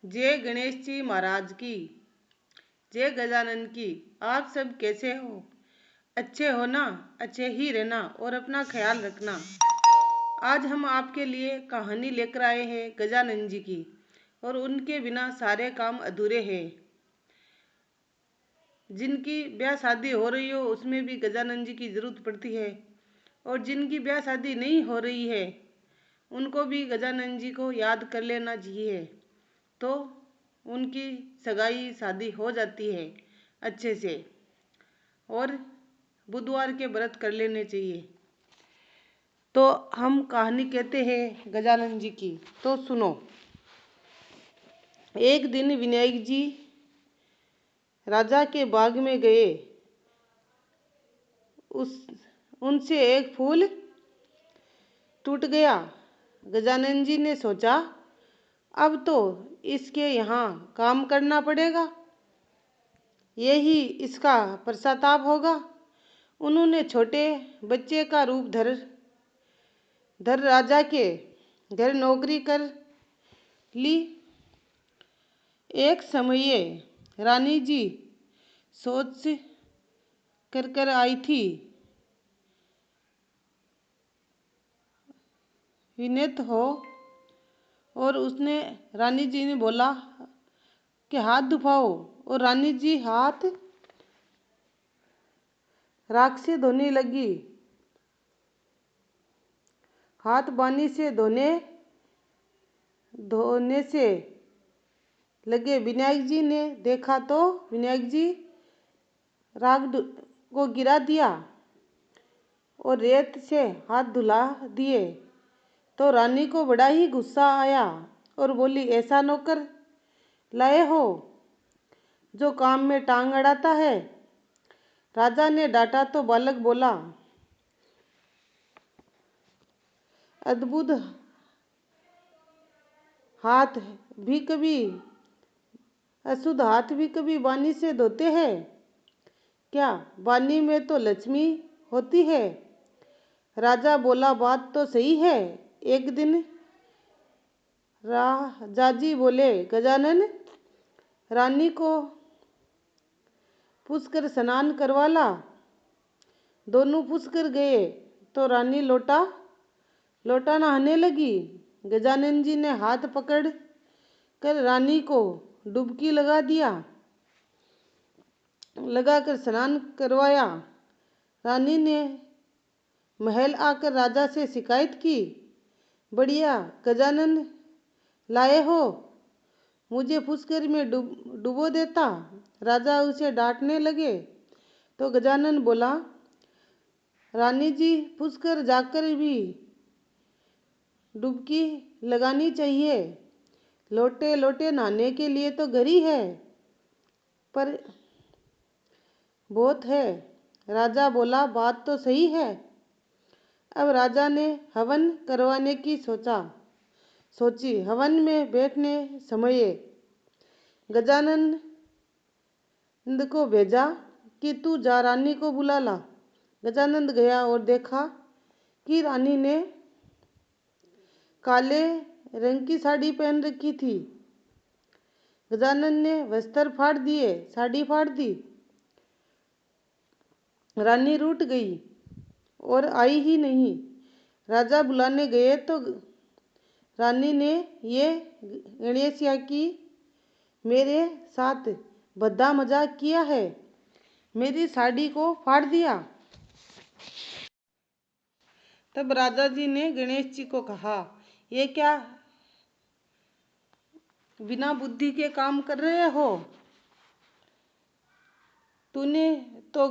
जय गणेश जी महाराज की। जय गजानन की। आप सब कैसे हो? अच्छे हो ना? अच्छे ही रहना और अपना ख्याल रखना। आज हम आपके लिए कहानी लेकर आए हैं गजानन जी की, और उनके बिना सारे काम अधूरे हैं। जिनकी ब्याह शादी हो रही हो उसमें भी गजानन जी की जरूरत पड़ती है, और जिनकी ब्याह शादी नहीं हो रही है उनको भी गजानन जी को याद कर लेना चाहिए, तो उनकी सगाई शादी हो जाती है अच्छे से। और बुधवार के व्रत कर लेने चाहिए। तो हम कहानी कहते हैं गजानन जी की, तो सुनो। एक दिन विनायक जी राजा के बाग में गए। उनसे एक फूल टूट गया। गजानन जी ने सोचा, अब तो इसके यहाँ काम करना पड़ेगा, यही इसका पश्चाताप होगा। उन्होंने छोटे बच्चे का रूप धर राजा के घर नौकरी कर ली। एक समय रानी जी सोच कर आई थी। विनीत हो, और उसने रानी जी ने बोला कि हाथ दुखाओ, और रानी जी हाथ राख से धोने लगी। हाथ पानी से धोने से लगे। विनायक जी ने देखा तो विनायक जी राख को गिरा दिया और रेत से हाथ धुला दिए। तो रानी को बड़ा ही गुस्सा आया और बोली, ऐसा नौकर लाए हो जो काम में टांग अड़ाता है? राजा ने डांटा तो बालक बोला, अद्भुत हाथ भी कभी अशुद्ध हाथ भी कभी बानी से धोते हैं क्या? बानी में तो लक्ष्मी होती है। राजा बोला, बात तो सही है। एक दिन राजाजी बोले, गजानन, रानी को पुष्कर स्नान करवा ला। दोनों पुष्कर गए तो रानी लोटा नहाने लगी। गजानन जी ने हाथ पकड़ कर रानी को डुबकी लगाकर स्नान करवाया। रानी ने महल आकर राजा से शिकायत की, बढ़िया गजानन लाए हो, मुझे पुष्कर में डुबो देता। राजा उसे डांटने लगे तो गजानन बोला, रानी जी, पुष्कर जाकर भी डुबकी लगानी चाहिए। लोटे लोटे नहाने के लिए तो घर ही है, पर बहुत है। राजा बोला, बात तो सही है। अब राजा ने हवन करवाने की सोची। हवन में बैठने समय गजानंद को भेजा कि तू जा रानी को बुला ला। गजानंद गया और देखा कि रानी ने काले रंग की साड़ी पहन रखी थी। गजानंद ने वस्त्र फाड़ दिए, साड़ी फाड़ दी। रानी रूठ गई और आई ही नहीं। राजा बुलाने गए तो रानी ने ये गणेशिया की मेरे साथ भद्दा मजाक किया है, मेरी साड़ी को फाड़ दिया। तब राजा जी ने गणेश जी को कहा, ये क्या बिना बुद्धि के काम कर रहे हो? तूने तो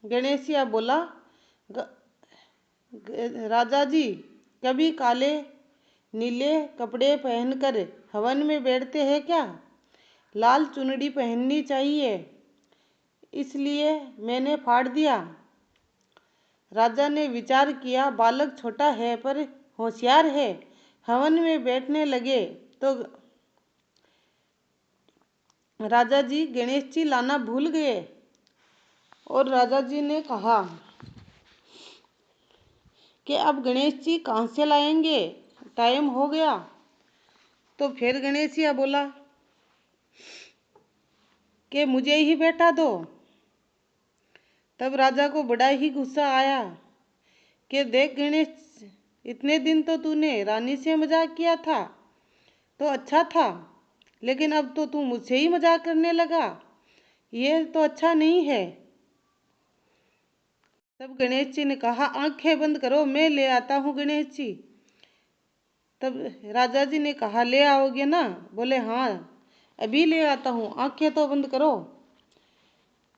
गणेशिया बोला, राजा जी, कभी काले नीले कपड़े पहनकर हवन में बैठते हैं क्या? लाल चुनरी पहननी चाहिए, इसलिए मैंने फाड़ दिया। राजा ने विचार किया, बालक छोटा है पर होशियार है। हवन में बैठने लगे तो राजा जी गणेश जी लाना भूल गए, और राजा जी ने कहा कि अब गणेश जी कहाँ से लाएंगे, टाइम हो गया। तो फिर गणेशिया बोला कि मुझे ही बैठा दो। तब राजा को बड़ा ही गुस्सा आया कि देख गणेश, इतने दिन तो तूने रानी से मजाक किया था तो अच्छा था, लेकिन अब तो तू मुझसे ही मजाक करने लगा। ये तो अच्छा नहीं है। तब गणेश जी ने कहा, आंखें बंद करो, मैं ले आता हूँ गणेश जी। तब राजा जी ने कहा, ले आओगे ना? बोले, हाँ अभी ले आता हूँ, आंखें तो बंद करो।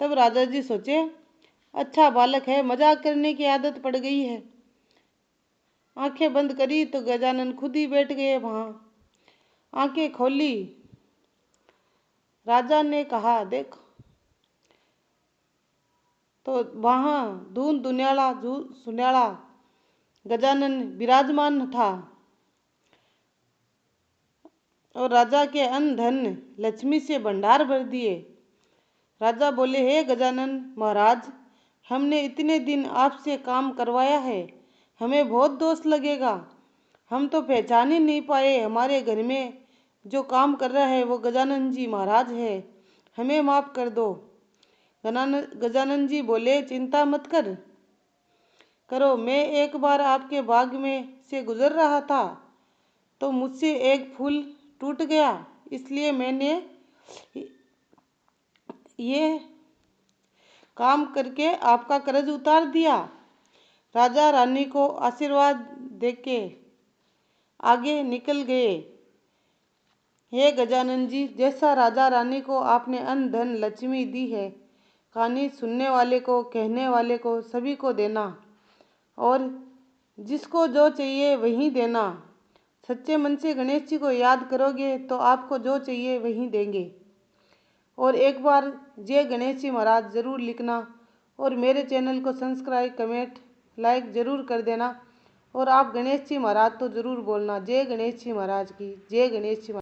तब राजा जी सोचे, अच्छा बालक है, मजाक करने की आदत पड़ गई है। आंखें बंद करी तो गजानन खुद ही बैठ गए वहां। आंखें खोली, राजा ने कहा, देखो, तो वहां धून दुनियाला सुन्याला गजानन विराजमान था और राजा के अन्न धन लक्ष्मी से भंडार भर दिए। राजा बोले, हे गजानन महाराज, हमने इतने दिन आपसे काम करवाया है, हमें बहुत दोष लगेगा। हम तो पहचान ही नहीं पाए, हमारे घर में जो काम कर रहा है वो गजानन जी महाराज है, हमें माफ कर दो। गजानन जी बोले, चिंता मत करो, मैं एक बार आपके बाग में से गुजर रहा था तो मुझसे एक फूल टूट गया, इसलिए मैंने ये काम करके आपका कर्ज उतार दिया। राजा रानी को आशीर्वाद देके आगे निकल गए। हे गजानन जी, जैसा राजा रानी को आपने अन्न धन लक्ष्मी दी है, कहानी सुनने वाले को, कहने वाले को, सभी को देना, और जिसको जो चाहिए वही देना। सच्चे मन से गणेश जी को याद करोगे तो आपको जो चाहिए वही देंगे। और एक बार जय गणेश जी महाराज ज़रूर लिखना, और मेरे चैनल को सब्सक्राइब, कमेंट, लाइक ज़रूर कर देना। और आप गणेश जी महाराज तो ज़रूर बोलना। जय गणेश जी महाराज की, जय गणेश जी महाराज।